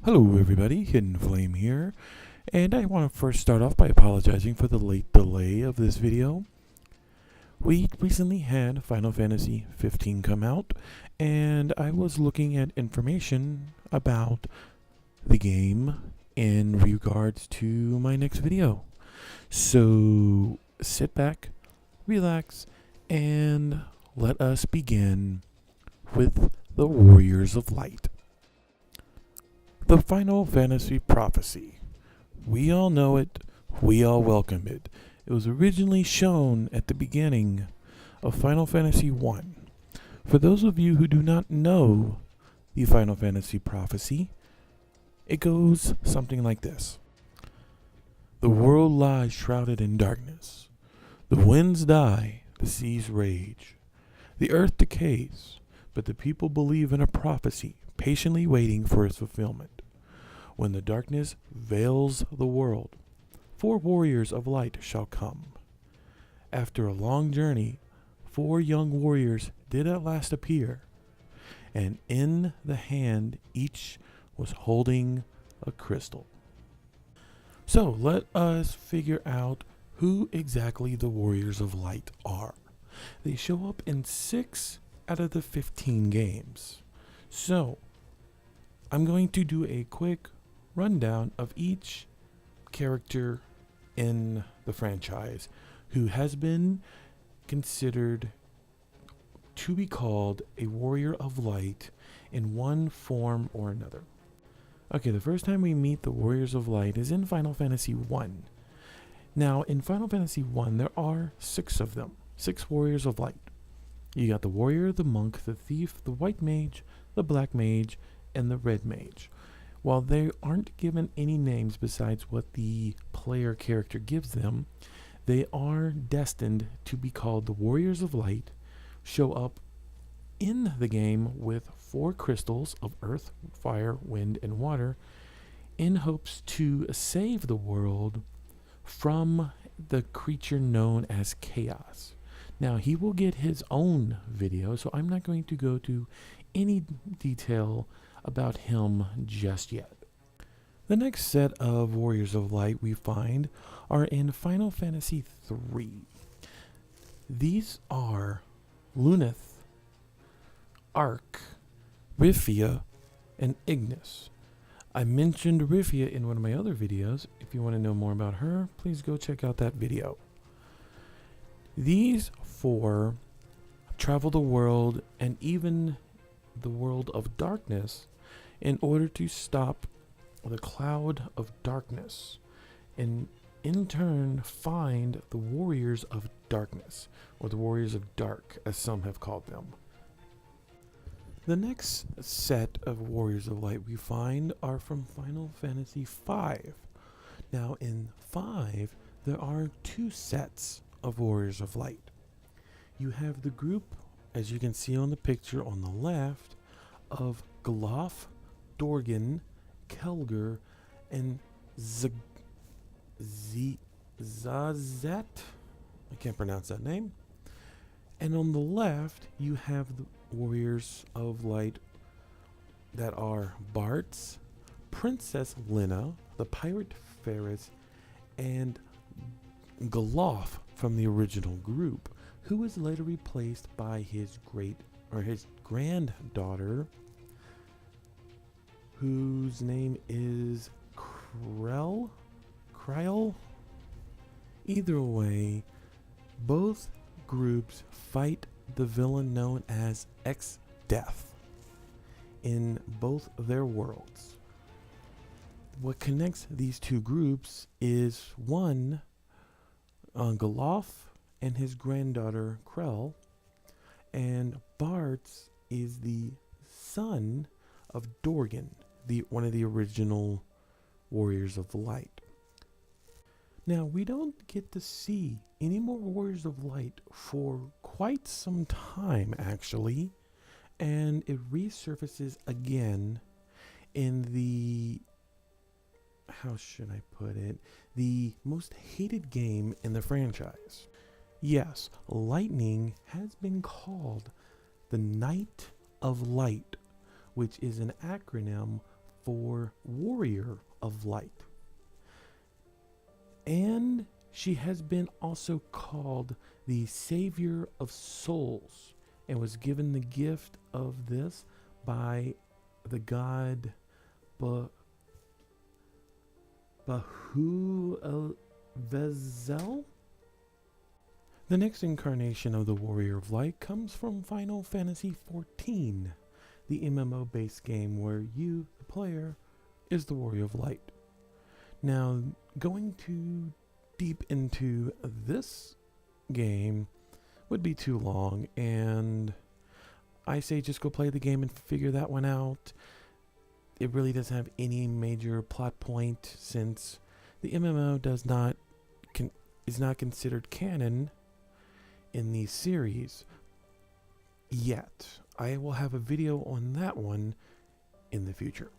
Hello everybody, Hidden Flame here, and I want to first start off by apologizing for the late delay of this video. We recently had Final Fantasy 15 come out, and I was looking at information about the game in regards to my next video. So sit back, relax, and let us begin with the Warriors of Light. The Final Fantasy Prophecy. We all know it, we all welcome it. It was originally shown at the beginning of Final Fantasy 1. For those of you who do not know the Final Fantasy Prophecy, it goes something like this. The world lies shrouded in darkness. The winds die, the seas rage. The earth decays, but the people believe in a prophecy, patiently waiting for its fulfillment. When the darkness veils the world, 4 warriors of light shall come. After a long journey, 4 young warriors did at last appear, and in the hand each was holding a crystal. So let us figure out who exactly the Warriors of Light are. They show up in 6 out of the 15 games. So I'm going to do a quick rundown of each character in the franchise who has been considered to be called a Warrior of Light in one form or another. Okay, the first time we meet the Warriors of Light is in Final Fantasy 1. Now, in Final Fantasy 1, there are 6 of them, 6 Warriors of Light. You got the Warrior, the Monk, the Thief, the White Mage, the Black Mage, and the Red Mage. While they aren't given any names besides what the player character gives them, they are destined to be called the Warriors of Light, show up in the game with 4 crystals of earth, fire, wind, and water in hopes to save the world from the creature known as Chaos. Now, he will get his own video, so I'm not going to go to any detail about him just yet. The next set of Warriors of Light we find are in Final Fantasy 3. These are Luneth, Ark, Rifia, and Ignis. I mentioned Rifia in one of my other videos. If you want to know more about her, please go check out that video. These 4 travel the world and even the world of darkness in order to stop the cloud of darkness and in turn find the Warriors of Darkness, or the Warriors of Dark as some have called them. The next set of Warriors of Light we find are from Final Fantasy 5. Now in 5 there are 2 sets of Warriors of Light. You have the group, as you can see on the picture on the left, of Gloff, Dorgan, Kelger, and Zazet. I can't pronounce that name. And on the left, you have the Warriors of Light that are Bartz, Princess Lina, the Pirate Ferris, and Gloff from the original group, who was later replaced by his granddaughter, whose name is Krell? Either way, both groups fight the villain known as X-Death in both their worlds. What connects these 2 groups is one, Gloff and his granddaughter Krell, and Bartz is the son of Dorgan, one of the original Warriors of the Light. Now, we don't get to see any more Warriors of Light for quite some time, actually, and it resurfaces again in the, how should I put it, the most hated game in the franchise. Yes, Lightning has been called the Knight of Light, which is an acronym for Warrior of Light. And she has been also called the Savior of Souls, and was given the gift of this by the god Bahu'el-Vezel. The next incarnation of the Warrior of Light comes from Final Fantasy XIV, the MMO-based game where you, the player, is the Warrior of Light. Now, going too deep into this game would be too long, and I say just go play the game and figure that one out. It really doesn't have any major plot point, since the MMO is not considered canon in the series yet. I will have a video on that one in the future.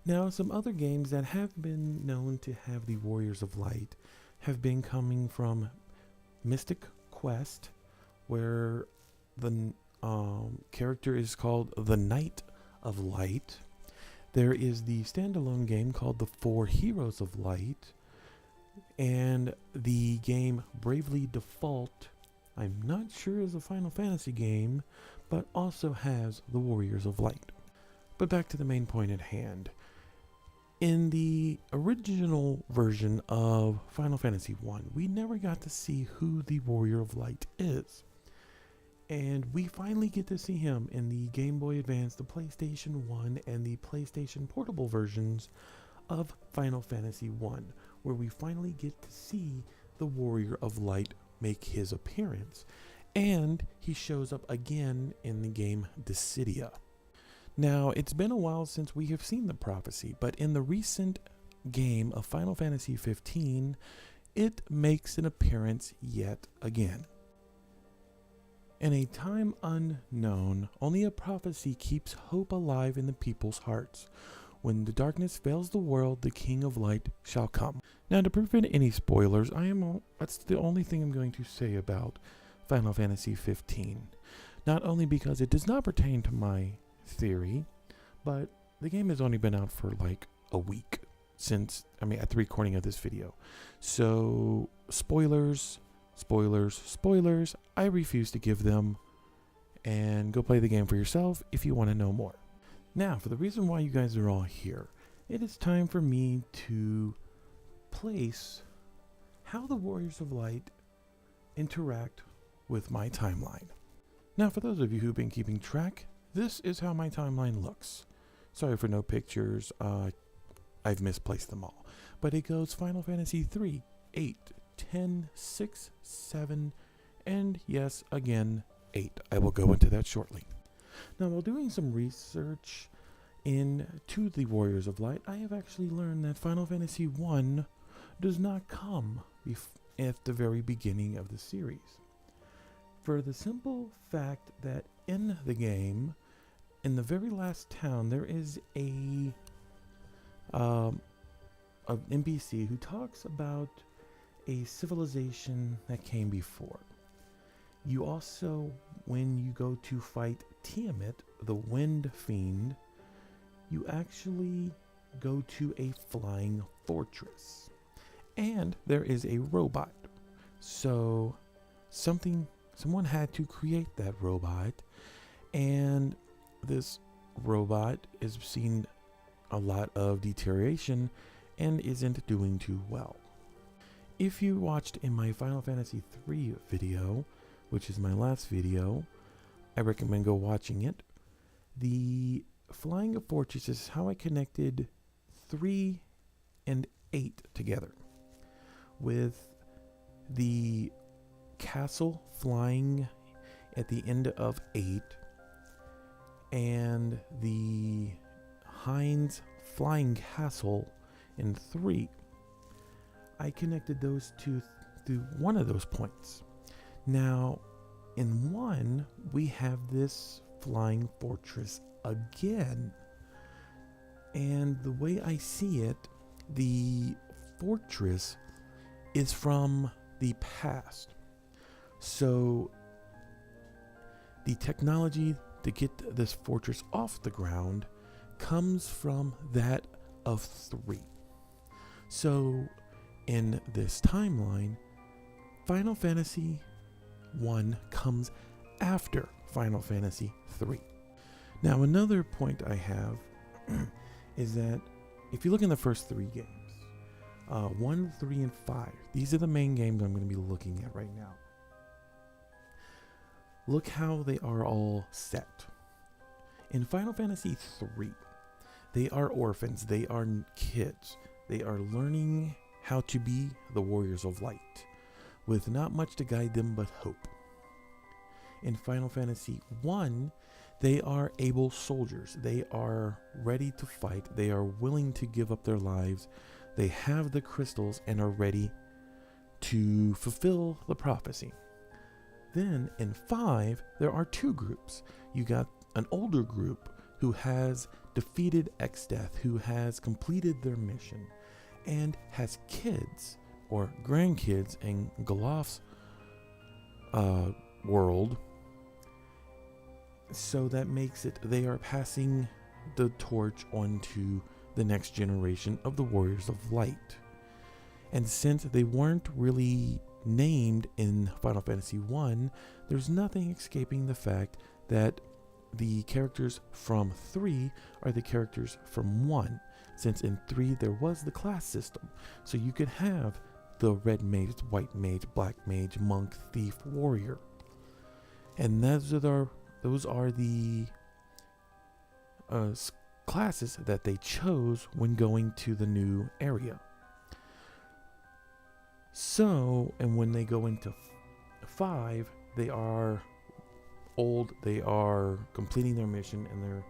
Now, some other games that have been known to have the Warriors of Light have been coming from Mystic Quest, where the character is called the Knight of Light. There is the standalone game called the Four Heroes of Light, and the game Bravely Default, I'm not sure is a Final Fantasy game, but also has the Warriors of Light. But back to the main point at hand. In the original version of Final Fantasy 1, we never got to see who the Warrior of Light is. And we finally get to see him in the Game Boy Advance, the PlayStation 1, and the PlayStation Portable versions of Final Fantasy 1, where we finally get to see the Warrior of Light make his appearance. And he shows up again in the game Dissidia. Now, it's been a while since we have seen the prophecy, but in the recent game of Final Fantasy 15, it makes an appearance yet again. In a time unknown, only a prophecy keeps hope alive in the people's hearts. When the darkness veils the world, the King of Light shall come. Now, to prevent any spoilers, that's the only thing I'm going to say about Final Fantasy 15. Not only because it does not pertain to my theory, but the game has only been out for like a week since, at the recording of this video. So, spoilers, I refuse to give them, and go play the game for yourself if you want to know more. Now, for the reason why you guys are all here, it is time for me to place how the Warriors of Light interact with my timeline. Now, for those of you who've been keeping track, this is how my timeline looks. Sorry for no pictures, I've misplaced them all. But it goes Final Fantasy 3, 8, 10, 6, 7, and yes, again, 8. I will go into that shortly. Now, while doing some research into the Warriors of Light, I have actually learned that Final Fantasy 1 does not come at the very beginning of the series. For the simple fact that in the game, in the very last town, there is an NPC who talks about a civilization that came before. You also, when you go to fight Tiamat, the Wind Fiend, you actually go to a flying fortress. And there is a robot. So someone had to create that robot, and this robot is seeing a lot of deterioration and isn't doing too well. If you watched in my Final Fantasy 3 video, which is my last video, I recommend go watching it. The flying fortress is how I connected 3 and 8 together, with the castle flying at the end of 8 and the Heinz flying castle in 3. I connected those two through one of those points. Now, in 1, we have this flying fortress again. And the way I see it, the fortress is from the past. So, the technology to get this fortress off the ground comes from that of 3. So in this timeline, Final Fantasy 1 comes after Final Fantasy 3. Now another point I have is that if you look in the first 3 games, 1, 3, and 5, these are the main games I'm going to be looking at right now. Look how they are all set. In Final Fantasy 3, they are orphans, they are kids, they are learning how to be the warriors of light, with not much to guide them but hope. In Final Fantasy 1, they are able soldiers, they are ready to fight, they are willing to give up their lives, they have the crystals and are ready to fulfill the prophecy. Then in 5, there are 2 groups. You got an older group who has defeated Exdeath, who has completed their mission, and has kids or grandkids in Galof's world. So that makes it they are passing the torch on to the next generation of the Warriors of Light. And since they weren't really named in Final Fantasy 1, there's nothing escaping the fact that the characters from 3 are the characters from 1, since in 3 there was the class system. So you could have the red mage, white mage, black mage, monk, thief, warrior. And those are the classes that they chose when going to the new area. So, and when they go into 5, they are old, they are completing their mission, and they're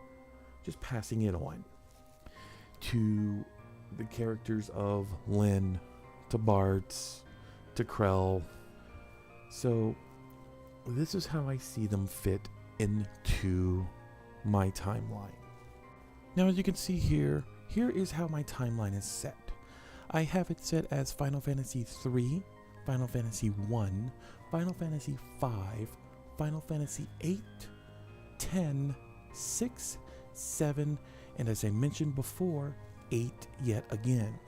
just passing it on to the characters of Lynn, to Bartz, to Krell. So, this is how I see them fit into my timeline. Now, as you can see here is how my timeline is set. I have it set as Final Fantasy 3, Final Fantasy 1, Final Fantasy 5, Final Fantasy 8, 10, 6, 7, and as I mentioned before, 8 yet again.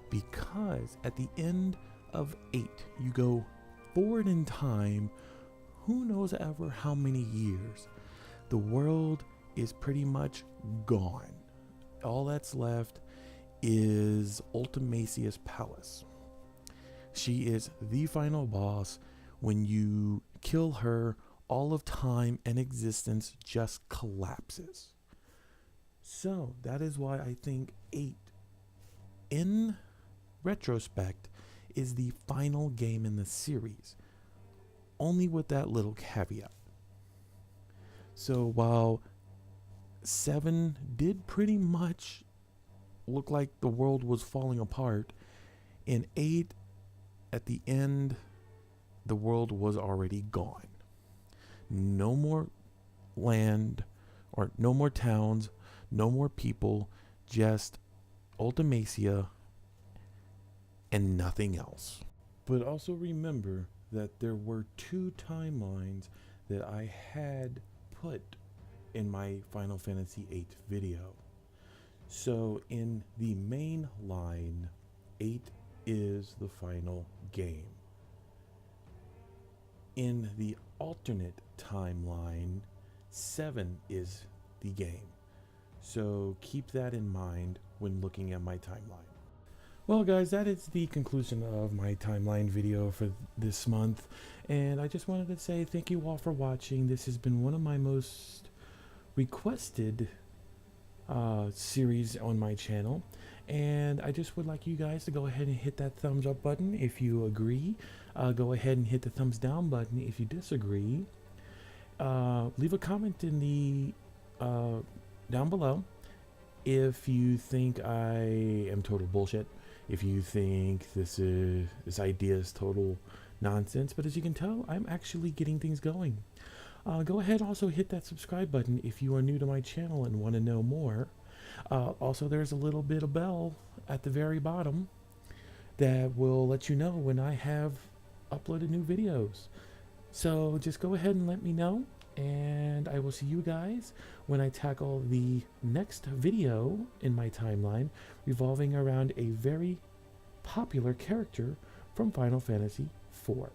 Because at the end of 8, you go forward in time, who knows ever how many years. The world is pretty much gone. All that's left is Ultimacia's palace. She is the final boss. When you kill her, all of time and existence just collapses. So that is why I think 8, in retrospect, is the final game in the series. Only with that little caveat. So while 7 did pretty much look like the world was falling apart, in 8, at the end, the world was already gone. No more land, or no more towns, no more people, just Ultimacia and nothing else. But also remember that there were 2 timelines that I had put in my Final Fantasy VIII video. So in the main line, 8 is the final game. In the alternate timeline, 7 is the game. So keep that in mind when looking at my timeline. Well guys, that is the conclusion of my timeline video for this month, and I just wanted to say thank you all for watching. This has been one of my most requested series on my channel, and I just would like you guys to go ahead and hit that thumbs up button if you agree. Go ahead and hit the thumbs down button if you disagree. Leave a comment in the down below if you think I am total bullshit, if you think this idea is total nonsense. But as you can tell, I'm actually getting things going. Go ahead, also hit that subscribe button if you are new to my channel and want to know more. Also, there's a little bit of bell at the very bottom that will let you know when I have uploaded new videos. So just go ahead and let me know. and I will see you guys when I tackle the next video in my timeline revolving around a very popular character from Final Fantasy IV.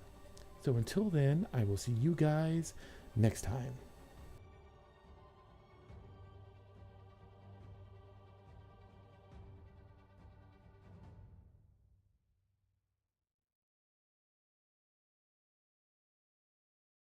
So until then, I will see you guys next time.